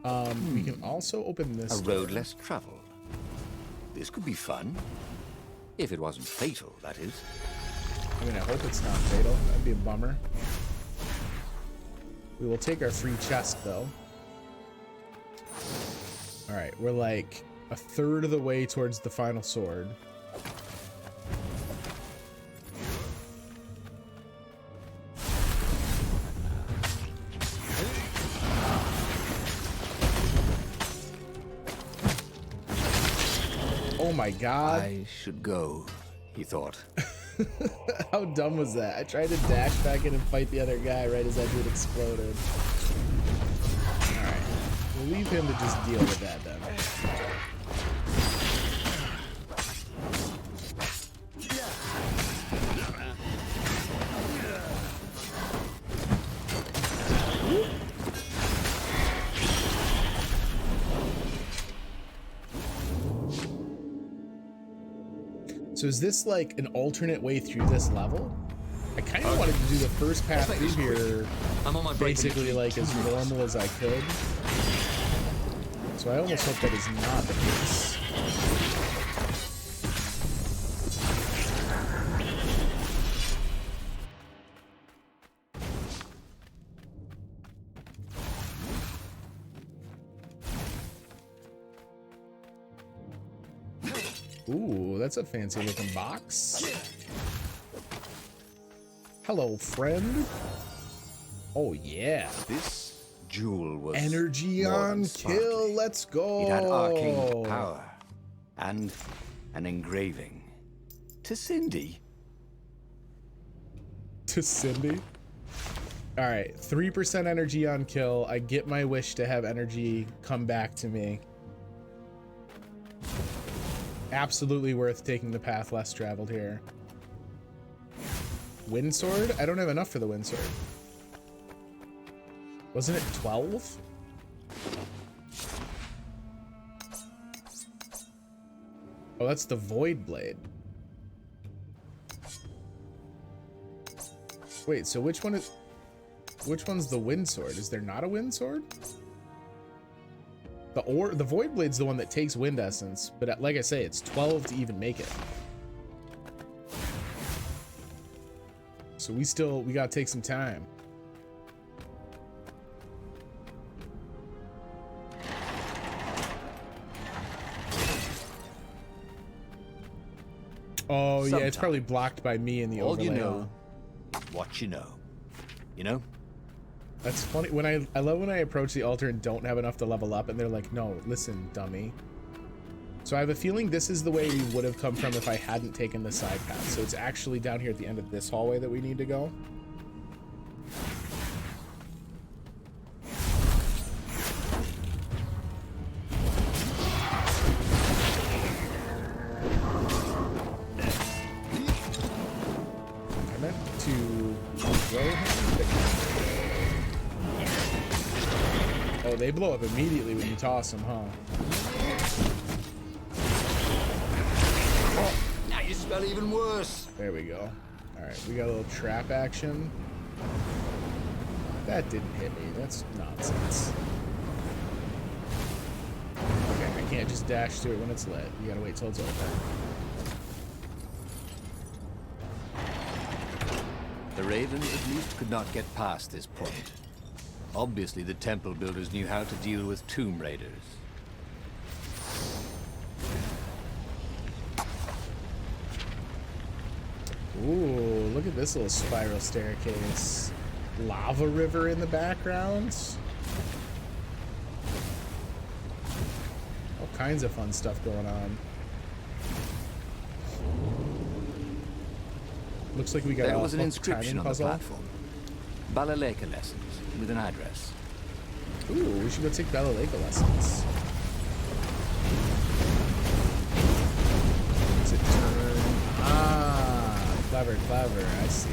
We can also open this A road less traveled. This could be fun. If it wasn't fatal, that is. I mean, I hope it's not fatal. That'd be a bummer. We will take our free chest, though. All right, we're like a third of the way towards the final sword. Oh my god. I should go, he thought. How dumb was that? I tried to dash back in and fight the other guy right as that dude exploded. Alright. We'll leave him to just deal with that then. So is this like an alternate way through this level? I kind of wanted to do the first path through here basically like as normal as I could. So I almost hope that is not the case. Ooh, that's a fancy looking box. Hello, friend. Oh yeah. This jewel was energy on kill. Let's go. It had arcane power and an engraving. To Cindy. To Cindy? All right, 3% energy on kill. I get my wish to have energy come back to me. Absolutely worth taking the path less traveled here. Wind sword? I don't have enough for the wind sword. Wasn't it 12? Oh, that's the void blade. Wait, so which one's the wind sword? Is there not a wind sword? The void blade's the one that takes wind essence, but like I say, it's 12 to even make it. So we gotta take some time. Oh yeah, it's probably blocked by me in the overlay. All you know, what you know. You know? That's funny. When I love when I approach the altar and don't have enough to level up, and they're like, "No, listen, dummy." So I have a feeling this is the way we would have come from if I hadn't taken the side path. So it's actually down here at the end of this hallway that we need to go. I meant to throw him. Oh, they blow up immediately when you toss them, huh? Oh, now you smell even worse. There we go. All right, we got a little trap action. That didn't hit me. That's nonsense. Okay, I can't just dash through it when it's lit. You gotta wait till it's over. The Ravens at least could not get past this point. Obviously, the temple builders knew how to deal with tomb raiders. Ooh, look at this little spiral staircase. Lava river in the background. All kinds of fun stuff going on. Looks like we got There was an inscription on the puzzle. platform. Balaleka lessons with an address. Ooh, we should go take Balaleka lessons. Is it turn? Ah, clever, clever. I see.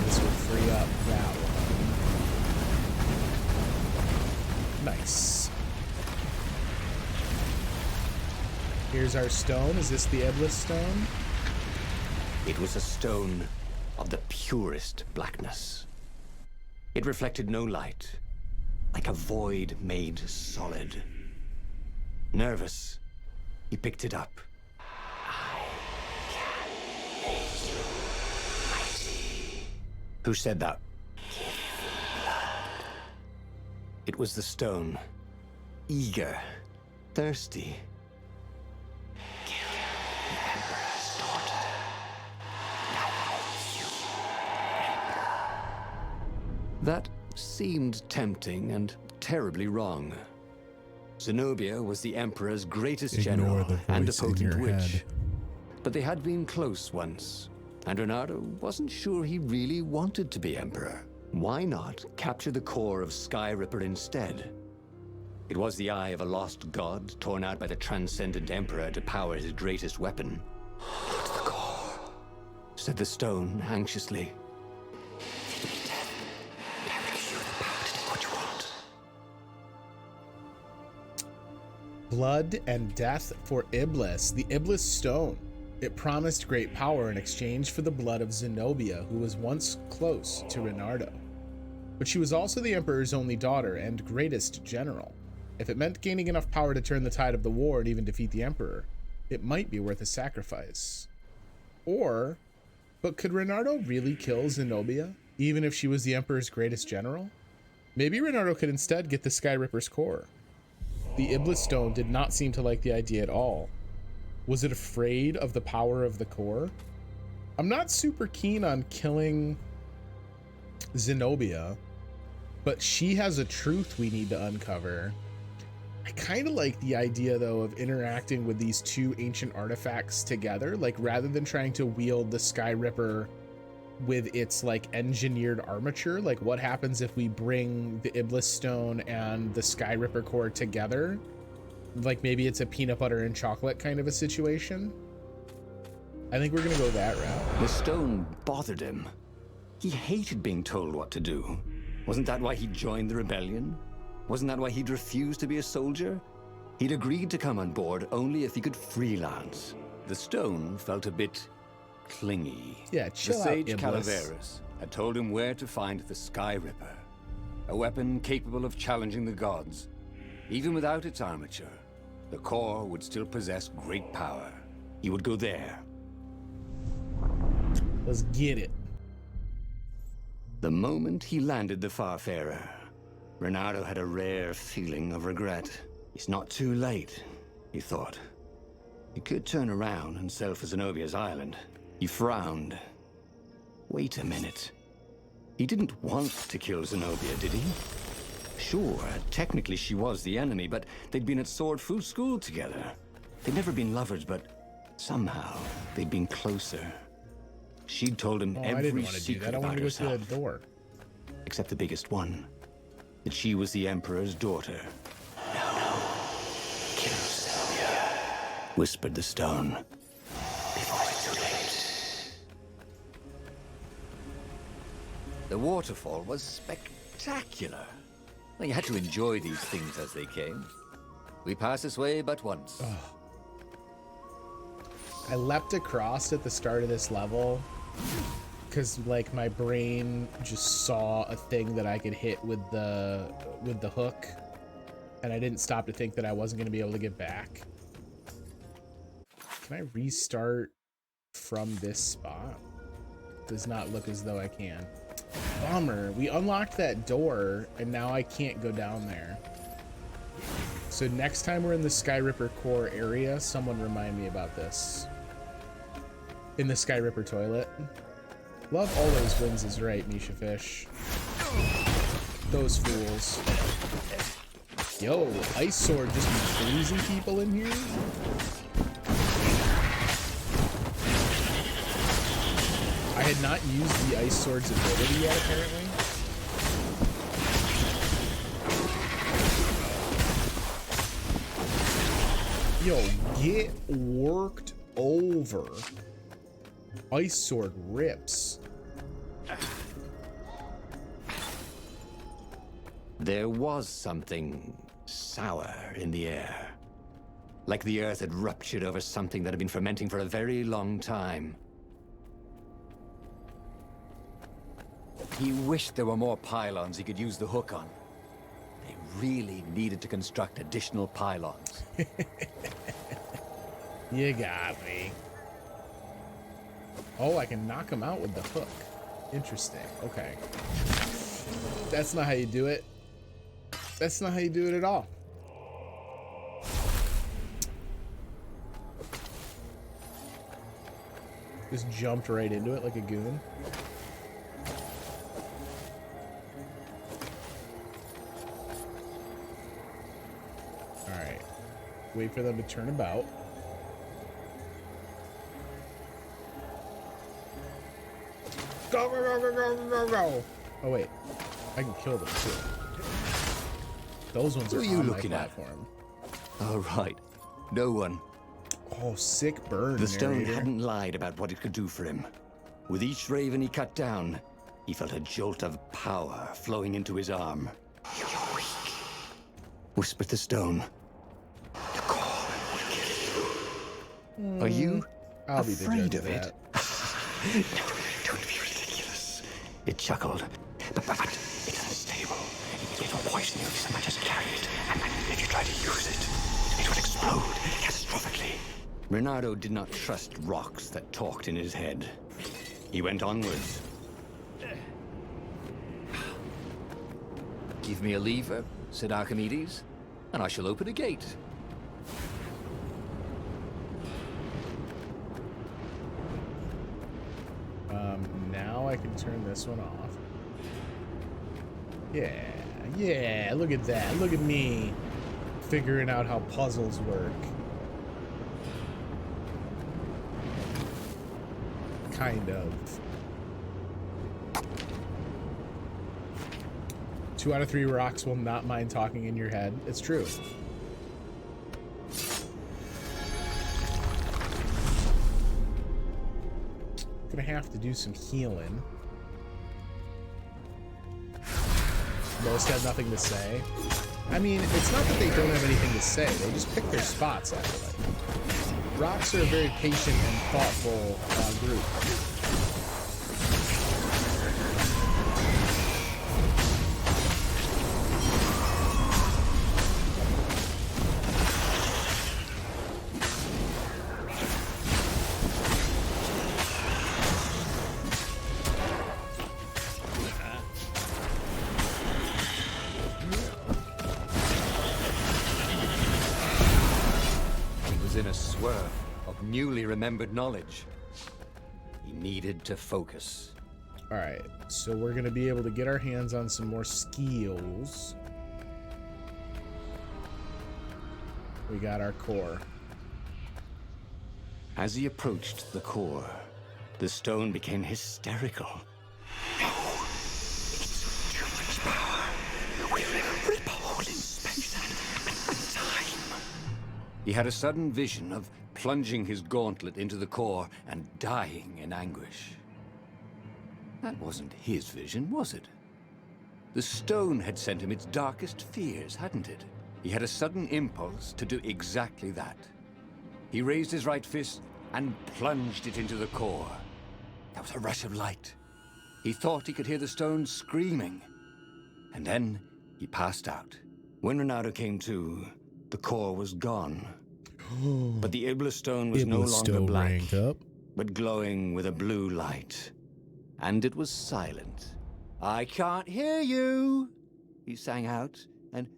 This will free up that one. Nice. Here's our stone. Is this the Eblis stone? It was a stone of the purest blackness. It reflected no light, like a void made solid. Nervous, he picked it up. I can make you mighty. Who said that? Give me blood. It was the stone. Eager, thirsty. Kill the Emperor's daughter. That seemed tempting and terribly wrong. Zenobia was the Emperor's greatest general and a potent witch. But they had been close once, and Reynardo wasn't sure he really wanted to be Emperor. Why not capture the core of Sky Ripper instead? It was the eye of a lost god torn out by the transcendent Emperor to power his greatest weapon. Not the core, said the stone anxiously. Blood and death for Iblis, the Iblis stone. It promised great power in exchange for the blood of Zenobia, who was once close to Reynardo. But she was also the Emperor's only daughter and greatest general. If it meant gaining enough power to turn the tide of the war and even defeat the Emperor, it might be worth a sacrifice. But could Reynardo really kill Zenobia, even if she was the Emperor's greatest general? Maybe Reynardo could instead get the Sky Ripper's core. The Iblis stone did not seem to like the idea at all. Was it afraid of the power of the core? I'm not super keen on killing Zenobia, but she has a truth we need to uncover. I kind of like the idea, though, of interacting with these two ancient artifacts together. Like, rather than trying to wield the Sky Ripper with its, like, engineered armature, like, what happens if we bring the Iblis stone and the Sky Ripper core together? Like, maybe it's a peanut butter and chocolate kind of a situation. I think we're gonna go that route. The stone bothered him. He hated being told what to do. Wasn't that why he joined the rebellion? Wasn't that why he'd refused to be a soldier? He'd agreed to come on board only if he could freelance. The stone felt a bit clingy. Yeah, chill out, The sage Iblis. Calaveras had told him where to find the Sky Ripper, a weapon capable of challenging the gods. Even without its armature, the core would still possess great power. He would go there. Let's get it. The moment he landed the Farfarer, Reynardo had a rare feeling of regret. It's not too late, he thought. He could turn around and sail for Zenobia's island. He frowned. Wait a minute. He didn't want to kill Zenobia, did he? Sure, technically she was the enemy, but they'd been at Sword Fu school together. They'd never been lovers, but somehow they'd been closer. She'd told him I every didn't want to do secret that. I about wanted to go through herself, that door. except the biggest one, that she was the Emperor's daughter. No, kill Zenobia, whispered the stone. Before it's too late. The waterfall was spectacular. Well, you had to enjoy these things as they came. We pass this way but once. I leapt across at the start of this level because, like, my brain just saw a thing that I could hit with the hook, and I didn't stop to think that I wasn't going to be able to get back. Can I restart from this spot? Does not look as though I can. Bummer. We unlocked that door, and now I can't go down there. So next time we're in the Sky Ripper core area, someone remind me about this. In the Sky Ripper toilet. Love all those wins is right, Misha Fish. Those fools. Yo, Ice Sword just be freezing people in here? I had not used the Ice Sword's ability yet, apparently. Yo, get worked over. Ice Sword rips. There was something sour in the air. Like the earth had ruptured over something that had been fermenting for a very long time. He wished there were more pylons he could use the hook on. They really needed to construct additional pylons. You got me. Oh, I can knock him out with the hook. Interesting. Okay. That's not how you do it. That's not how you do it at all. Just jumped right into it like a goon. Alright. Wait for them to turn about. Go, go, go, go, go, go, go. Oh wait, I can kill them too. Those ones are Who are you on looking my at? platform. Oh, right. No one. Oh, sick burn. The stone narrator. hadn't lied about what it could do for him. With each raven he cut down, he felt a jolt of power flowing into his arm. "You're weak," whispered the stone. "The core will kill you." Are you I'll be the afraid judge of it? Don't be ridiculous. It chuckled. But it's unstable. It will poison you so much as carry it. And if you try to use it, it will explode catastrophically. Reynardo did not trust rocks that talked in his head. He went onwards. Give me a lever, said Archimedes, and I shall open a gate. Now I can turn this one off. Yeah, look at that. Look at me figuring out how puzzles work. Kind of. 2 out of 3 rocks will not mind talking in your head. It's true. Gonna have to do some healing. Most have nothing to say. I mean, it's not that they don't have anything to say. They just pick their spots, I feel like. Rocks are a very patient and thoughtful group. In a swirl of newly remembered knowledge. He needed to focus. Alright, so we're gonna be able to get our hands on some more skills. We got our core. As he approached the core, the stone became hysterical. No, it's too much power. We'll rip a hole in space and time. He had a sudden vision of plunging his gauntlet into the core and dying in anguish. That wasn't his vision, was it? The stone had sent him its darkest fears, hadn't it? He had a sudden impulse to do exactly that. He raised his right fist and plunged it into the core. There was a rush of light. He thought he could hear the stone screaming. And then he passed out. When Reynardo came to, the core was gone. But the Iblis stone was no Iblis longer stone black, ranked up. but glowing with a blue light. And it was silent. "I can't hear you," he sang out, and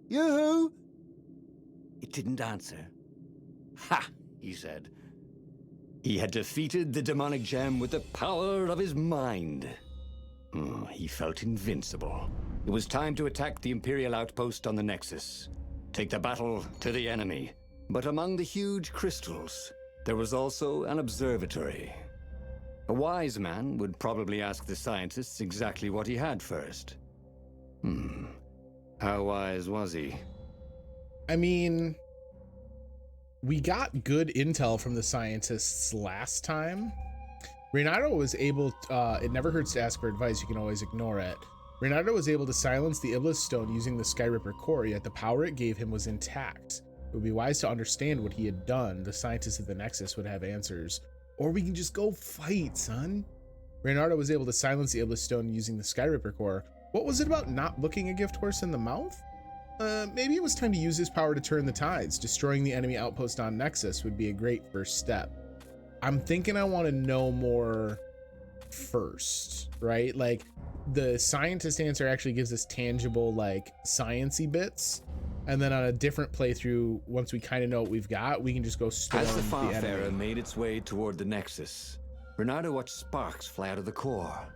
"You?" It didn't answer. "Ha!" he said. He had defeated the demonic gem with the power of his mind. He felt invincible. It was time to attack the Imperial outpost on the Nexus. Take the battle to the enemy. But among the huge crystals, there was also an observatory. A wise man would probably ask the scientists exactly what he had first. How wise was he? I mean, we got good intel from the scientists last time. Reynardo was able, it never hurts to ask for advice, you can always ignore it. Reynardo was able to silence the Iblis stone using the Skyripper core, yet the power it gave him was intact. It would be wise to understand what he had done. The scientists at the Nexus would have answers. Or we can just go fight, son. Reynardo was able to silence the Iblis Stone using the Skyripper core. What was it about not looking a gift horse in the mouth? Maybe it was time to use his power to turn the tides. Destroying the enemy outpost on Nexus would be a great first step. I'm thinking I want to know more first, right? Like, the scientist answer actually gives us tangible, like, sciencey bits. And then on a different playthrough, once we kind of know what we've got, we can just go storm As the the enemy. Farfarer made its way toward the Nexus, Reynardo watched sparks fly out of the core.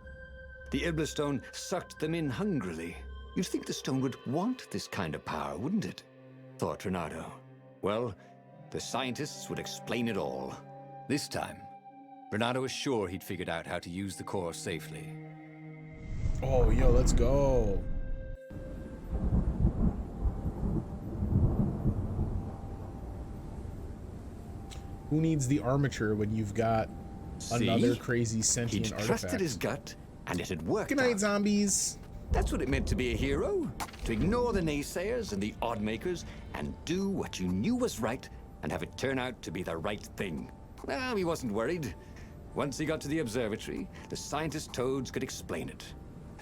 The Iblis Stone sucked them in hungrily. You'd think the stone would want this kind of power, wouldn't it? Thought Reynardo. Well, the scientists would explain it all. This time, Reynardo was sure he'd figured out how to use the core safely. Oh, yo, let's go. Who needs the armature when you've got another crazy sentient He'd artifact? trusted his gut, and it had worked Good night, out. zombies. That's what it meant to be a hero. To ignore the naysayers and the odd-makers and do what you knew was right and have it turn out to be the right thing. Well, he wasn't worried. Once he got to the observatory, the scientist toads could explain it.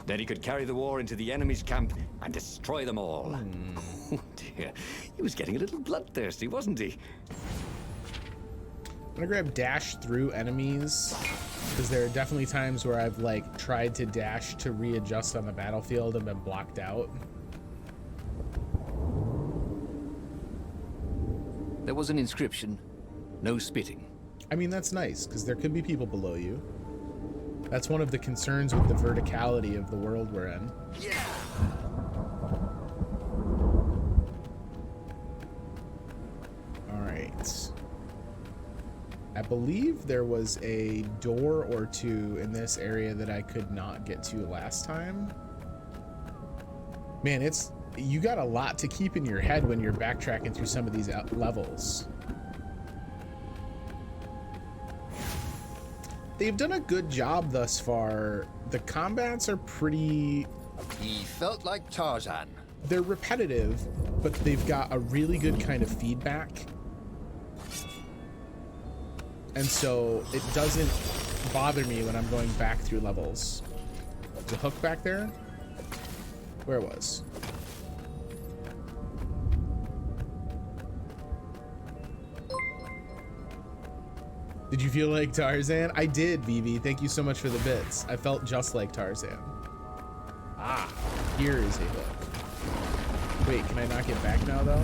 Then he could carry the war into the enemy's camp and destroy them all. Oh dear, he was getting a little bloodthirsty, wasn't he? I'm gonna grab dash through enemies, because there are definitely times where I've like tried to dash to readjust on the battlefield and been blocked out. There was an inscription, no spitting. I mean, that's nice, because there could be people below you. That's one of the concerns with the verticality of the world we're in. Yeah. All right. I believe there was a door or two in this area that I could not get to last time. Man, you got a lot to keep in your head when you're backtracking through some of these levels. They've done a good job thus far. The combats are pretty... He felt like Tarzan. They're repetitive, but they've got a really good kind of feedback. And so it doesn't bother me when I'm going back through levels. There's a hook back there? Where it was? Did you feel like Tarzan? I did, Vivi. Thank you so much for the bits. I felt just like Tarzan. Ah, here is a hook. Wait, can I not get back now, though?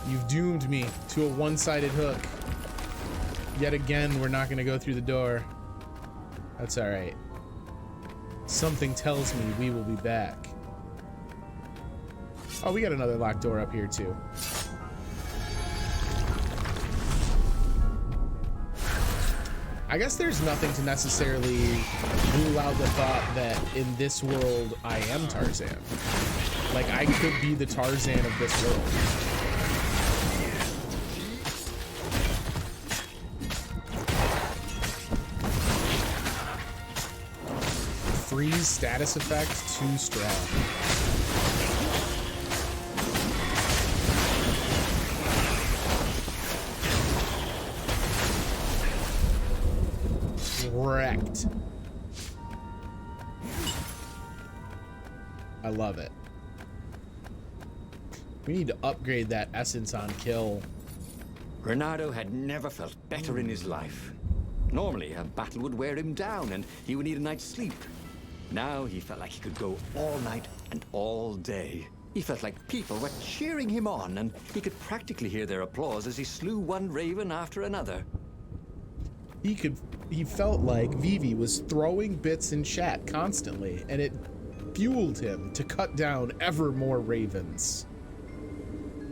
You've doomed me to a one-sided hook. Yet again, we're not gonna go through the door. That's all right. Something tells me we will be back. Oh, we got another locked door up here too. I guess there's nothing to necessarily rule out the thought that in this world I am Tarzan. Like, I could be the Tarzan of this world. Freeze status effect too strong. Wrecked. I love it. We need to upgrade that essence on kill. Reynardo had never felt better in his life. Normally, a battle would wear him down and he would need a night's sleep. Now he felt like he could go all night and all day. He felt like people were cheering him on, and he could practically hear their applause as he slew one raven after another. He felt like Vivi was throwing bits in chat constantly, and it fueled him to cut down ever more ravens.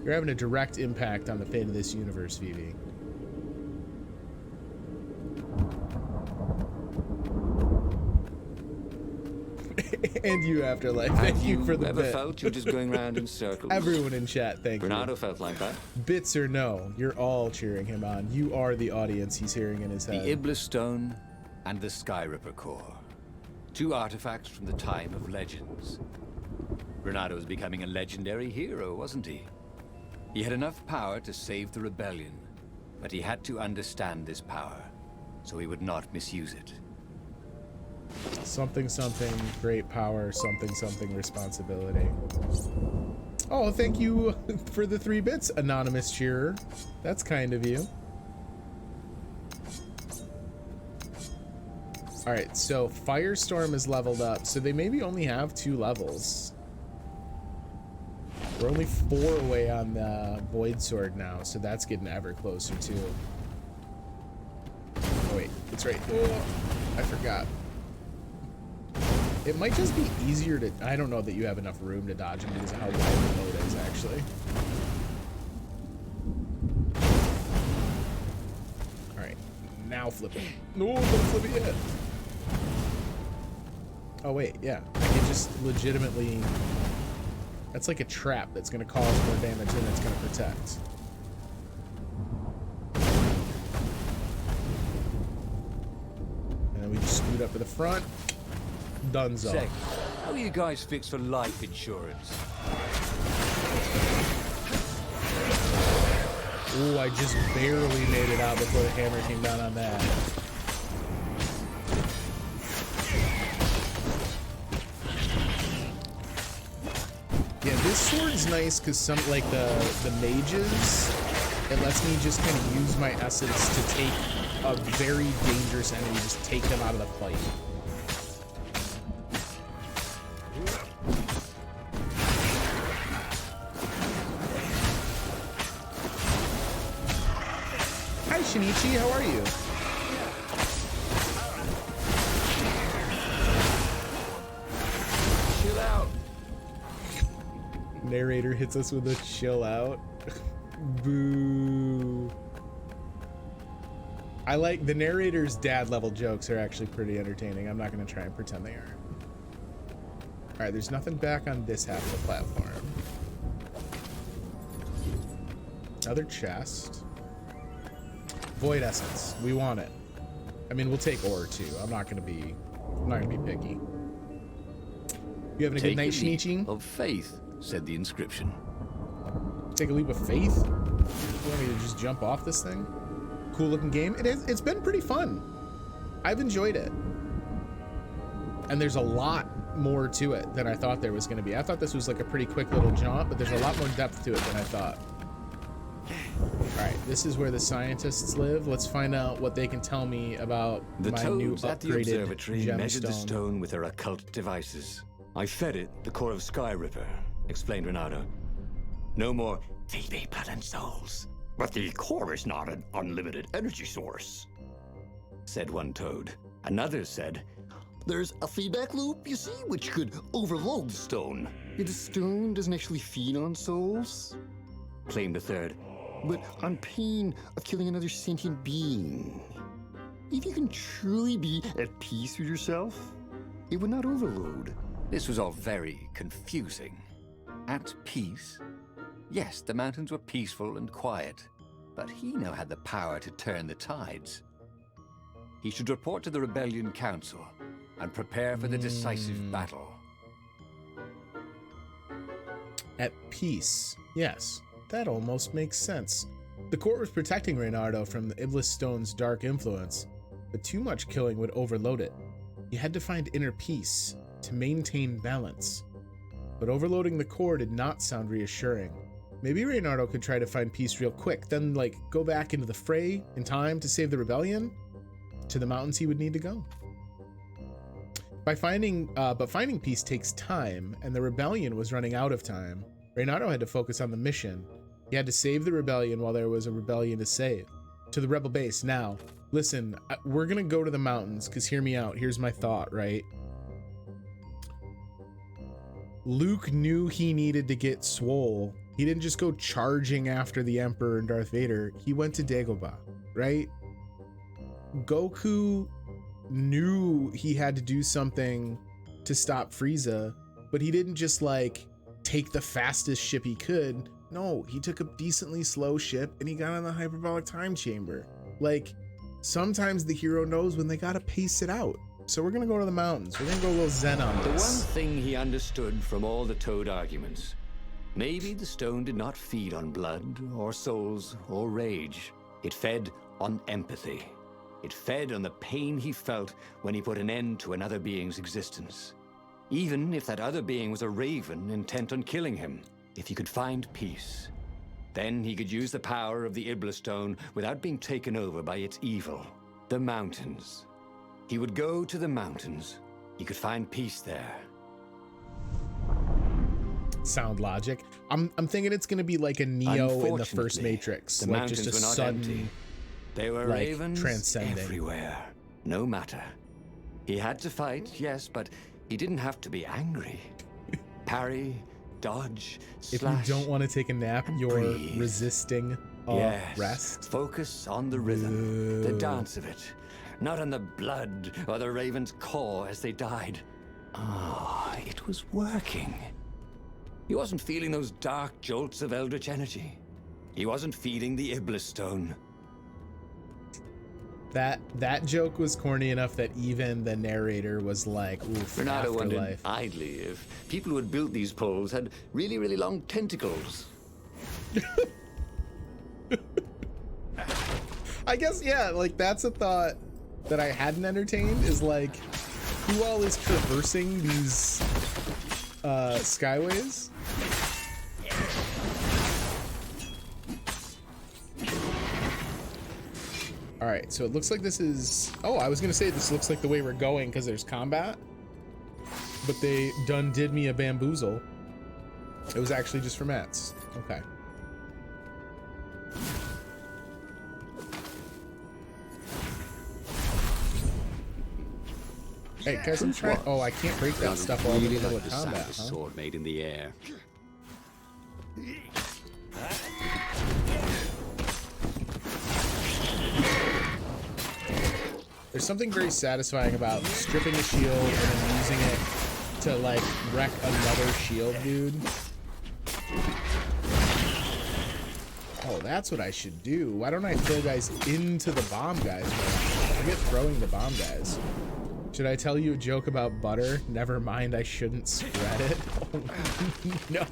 You're having a direct impact on the fate of this universe, Vivi. And you, Afterlife. Thank you for the ever bit. felt you're just going round in circles? Everyone in chat, thank you. Reynardo felt like that. Bits or no, you're all cheering him on. You are the audience he's hearing in his head. The Iblis Stone and the Skyripper core. Two artifacts from the time of legends. Reynardo was becoming a legendary hero, wasn't he? He had enough power to save the rebellion, but he had to understand this power. so he would not misuse it. Something, something, great power, something, something, responsibility. Oh, thank you for the 3 bits, anonymous cheerer. That's kind of you. All right, so Firestorm is leveled up, so they maybe only have 2 levels. We're only 4 away on the Void Sword now, so that's getting ever closer too. Oh wait, it's right. Oh, I forgot. It might just be easier to... I don't know that you have enough room to dodge him because of how wide the load is, actually. Alright, now flip it. No, don't flip it yet. Oh wait, yeah. I can just legitimately... That's like a trap that's going to cause more damage than it's going to protect. And then we just scoot up to the front. Dunzo. Say, how are you guys fixed for life insurance? Oh, I just barely made it out before the hammer came down on that. Yeah, this sword's nice because some, like the mages, it lets me just kind of use my essence to take a very dangerous enemy, just take them out of the fight. Hi Shinichi, how are you? Chill out. Narrator hits us with a chill out. Boo. I like the narrator's dad level jokes are actually pretty entertaining. I'm not going to try and pretend they aren't. All right, there's nothing back on this half of the platform. Another chest. Void essence. We want it. I mean, we'll take ore too. I'm not going to be picky. You having a good night, Shinichi? Of faith, said the inscription. Take a leap of faith? You want me to just jump off this thing? Cool looking game. It's been pretty fun. I've enjoyed it. And there's a lot more to it than I thought there was going to be. I thought this was like a pretty quick little jaunt, but there's a lot more depth to it than I thought. All right, this is where the scientists live. Let's find out what they can tell me about my new toads at the upgraded observatory measured the gemstone. stone with their occult devices. I fed it the core of Sky Ripper, explained Reynardo. No more feed blood and souls. But the core is not an unlimited energy source, said one toad. Another said, there's a feedback loop, you see, which could overload the stone. The stone doesn't actually feed on souls, claimed a third, but on pain of killing another sentient being. If you can truly be at peace with yourself, it would not overload. This was all very confusing. At peace? Yes, the mountains were peaceful and quiet, but he now had the power to turn the tides. He should report to the Rebellion Council and prepare for the decisive battle. At peace. Yes, that almost makes sense. The court was protecting Reynardo from the Iblis Stone's dark influence, but too much killing would overload it. He had to find inner peace to maintain balance. But overloading the core did not sound reassuring. Maybe Reynardo could try to find peace real quick, then like go back into the fray in time to save the rebellion. To the mountains he would need to go. But finding peace takes time, and the rebellion was running out of time. Reynardo had to focus on the mission. He had to save the rebellion while there was a rebellion to save. To the rebel base now. Listen, we're gonna go to the mountains, because hear me out. Here's my thought, right? Luke knew he needed to get swole. He didn't just go charging after the Emperor and Darth Vader. He went to Dagobah, right? Goku knew he had to do something to stop Frieza, but he didn't just like take the fastest ship he could. No, he took a decently slow ship and he got on the hyperbolic time chamber. Like, sometimes the hero knows when they gotta pace it out. So we're gonna go to the mountains. We're gonna go a little zen on The one this. thing he understood from all the toad arguments, maybe the stone did not feed on blood or souls or rage. It fed on empathy. It fed on the pain he felt when he put an end to another being's existence. Even if that other being was a raven intent on killing him. If he could find peace, then he could use the power of the Ibla Stone without being taken over by its evil. The mountains. He would go to the mountains. He could find peace there. Sound logic. I'm thinking it's gonna be like a Neo in the first Matrix, the like mountains just a were not sudden, empty. They were like, ravens transcending. everywhere. No matter. He had to fight, yes, but he didn't have to be angry. Parry, dodge, If slash. you don't want to take a nap, you're breathe. resisting Yes. rest. Focus on the rhythm, the dance of it, not on the blood or the raven's core as they died. Ah, it was working. He wasn't feeling those dark jolts of eldritch energy. He wasn't feeding the Iblis Stone. That joke was corny enough that even the narrator was like, oof, Reynardo wondered afterlife. idly if people who had built these poles had really, really long tentacles. I guess, yeah, like that's a thought that I hadn't entertained, is like, who all is traversing these skyways? All right, so it looks like this is, oh, I was gonna say this looks like the way we're going because there's combat, but they done did me a bamboozle. It was actually just for mats. Okay. Hey, guys, I'm trying. Oh, I can't break that stuff while I'm in the middle of combat, huh? Sword made in the air. There's something very satisfying about stripping a shield and then using it to like wreck another shield dude. Oh, that's what I should do. Why don't I throw guys into the bomb guys? I forget throwing the bomb guys. Should I tell you a joke about butter? Never mind, I shouldn't spread it. Oh, no.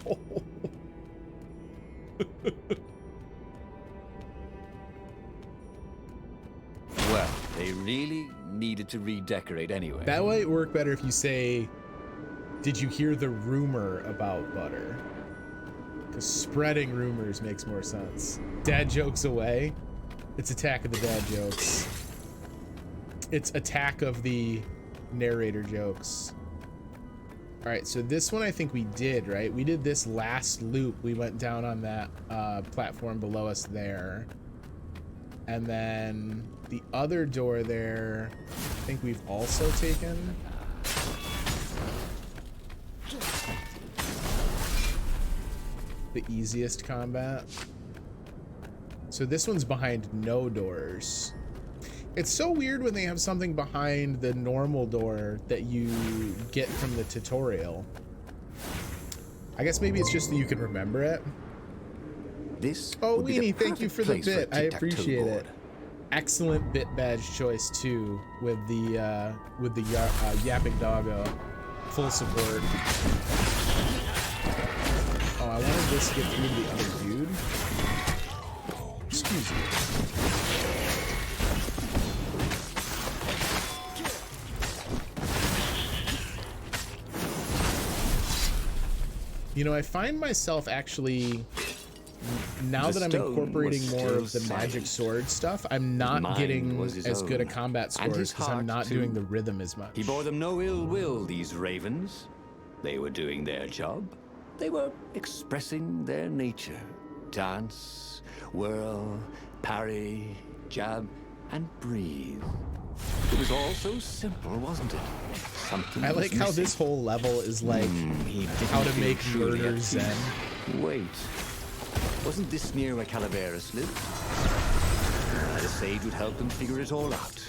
Well, they really needed to redecorate anyway. That might work better if you say, did you hear the rumor about butter? Because spreading rumors makes more sense. Dad jokes away. It's Attack of the Dad Jokes. It's Attack of the Narrator Jokes. All right, so this one I think we did, right? We did this last loop. We went down on that platform below us there. And then the other door there, I think we've also taken. The easiest combat. So this one's behind no doors. It's so weird when they have something behind the normal door that you get from the tutorial. I guess maybe it's just that you can remember it. This Oh, would be the Weenie, thank you perfect for the place bit. a I tic-tac-toe appreciate board. it. Excellent bit badge choice too, with the yapping doggo. Full support. Oh, I wanted this to get through to the other dude. Excuse me. You know, I find myself actually, now that I'm incorporating more of the magic sword stuff, I'm not getting as good at combat scores because I'm not doing the rhythm as much. He bore them no ill will, these ravens. They were doing their job. They were expressing their nature. Dance, whirl, parry, jab, and breathe. It was all so simple, wasn't it? Something I like how missing. this whole level is like He how to didn't make feel truly murder at zen. peace. Wait, wasn't this near where Calaveras lived? The sage would help them figure it all out.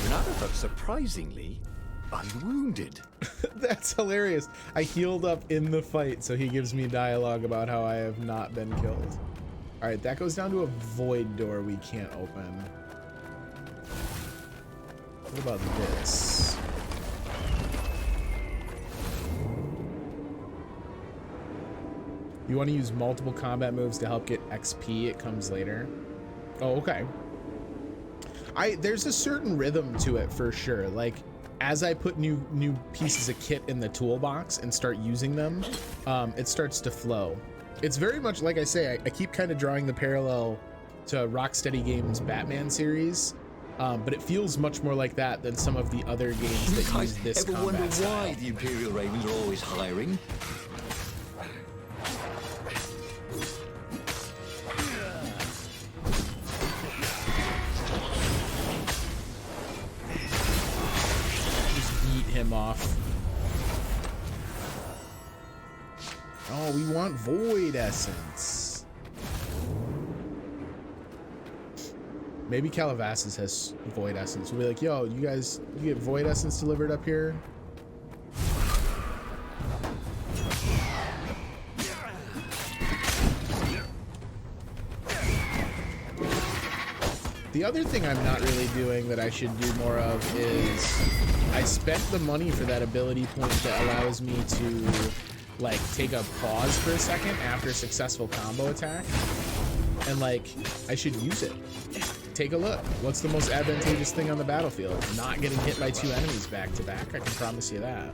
Reynardo felt surprisingly unwounded. That's hilarious. I healed up in the fight, so he gives me dialogue about how I have not been killed. All right, that goes down to a void door we can't open. What about this? You want to use multiple combat moves to help get XP. It comes later. Oh, okay. There's a certain rhythm to it for sure. Like, as I put new pieces of kit in the toolbox and start using them, it starts to flow. It's very much like I say, I keep kind of drawing the parallel to Rocksteady Games' Batman series, but it feels much more like that than some of the other games that use this ever combat wonder style. why the Imperial Ravens are always hiring? Him off. Oh, we want Void Essence. Maybe Calabasas has Void Essence. We'll be like, yo, you guys, you get Void Essence delivered up here? The other thing I'm not really doing that I should do more of is I spent the money for that ability point that allows me to like take a pause for a second after a successful combo attack, and like I should use it. Take a look. What's the most advantageous thing on the battlefield? Not getting hit by 2 enemies back to back. I can promise you that.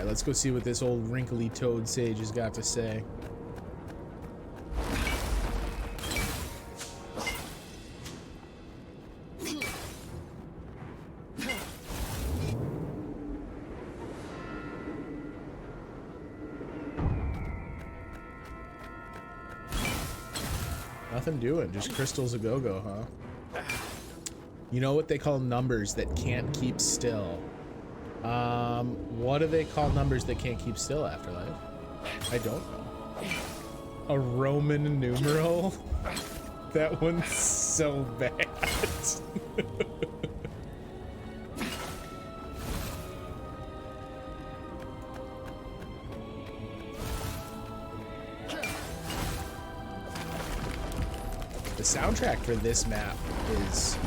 Let's go see what this old wrinkly toad sage has got to say. Nothing doing, just crystals a go-go, huh? You know what they call numbers that can't keep still? What do they call numbers that can't keep still, Afterlife? I don't know. A Roman numeral? That one's so bad. The soundtrack for this map is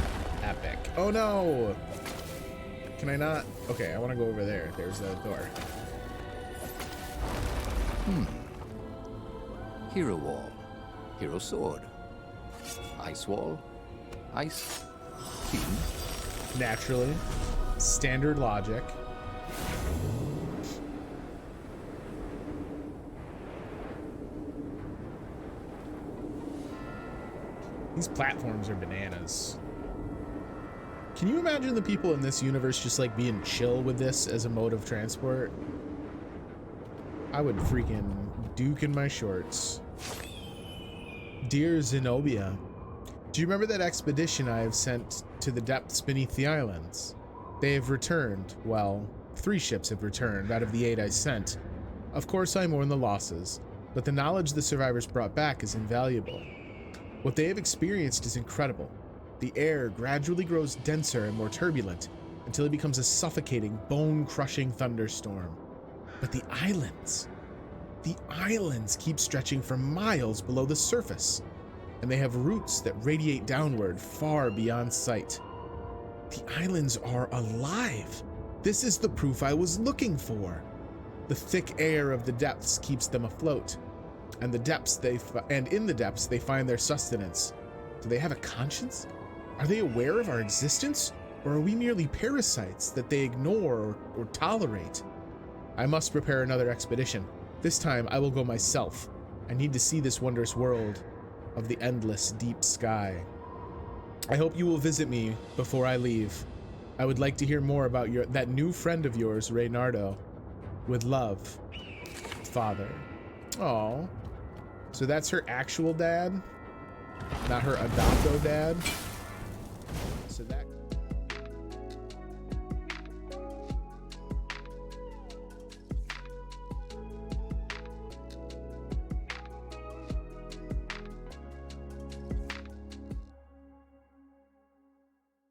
epic. Oh no! Can I not? Okay, I want to go over there. There's the door. Hero wall. Hero sword. Ice wall. Ice cube. Naturally. Standard logic. These platforms are bananas. Can you imagine the people in this universe just like being chill with this as a mode of transport? I would freaking duke in my shorts. Dear Zenobia, do you remember that expedition I have sent to the depths beneath the islands? They have returned. Well, 3 ships have returned out of the 8 I sent. Of course I mourn the losses, but the knowledge the survivors brought back is invaluable. What they have experienced is incredible. The air gradually grows denser and more turbulent until it becomes a suffocating, bone-crushing thunderstorm. But the islands keep stretching for miles below the surface, and they have roots that radiate downward far beyond sight. The islands are alive. This is the proof I was looking for. The thick air of the depths keeps them afloat, and in the depths they find their sustenance. Do they have a conscience? Are they aware of our existence, or are we merely parasites that they ignore or tolerate? I must prepare another expedition. This time I will go myself. I need to see this wondrous world of the endless deep sky. I hope you will visit me before I leave. I would like to hear more about that new friend of yours, Reynardo. With love, Father. Aww. So that's her actual dad, not her adopto dad. So that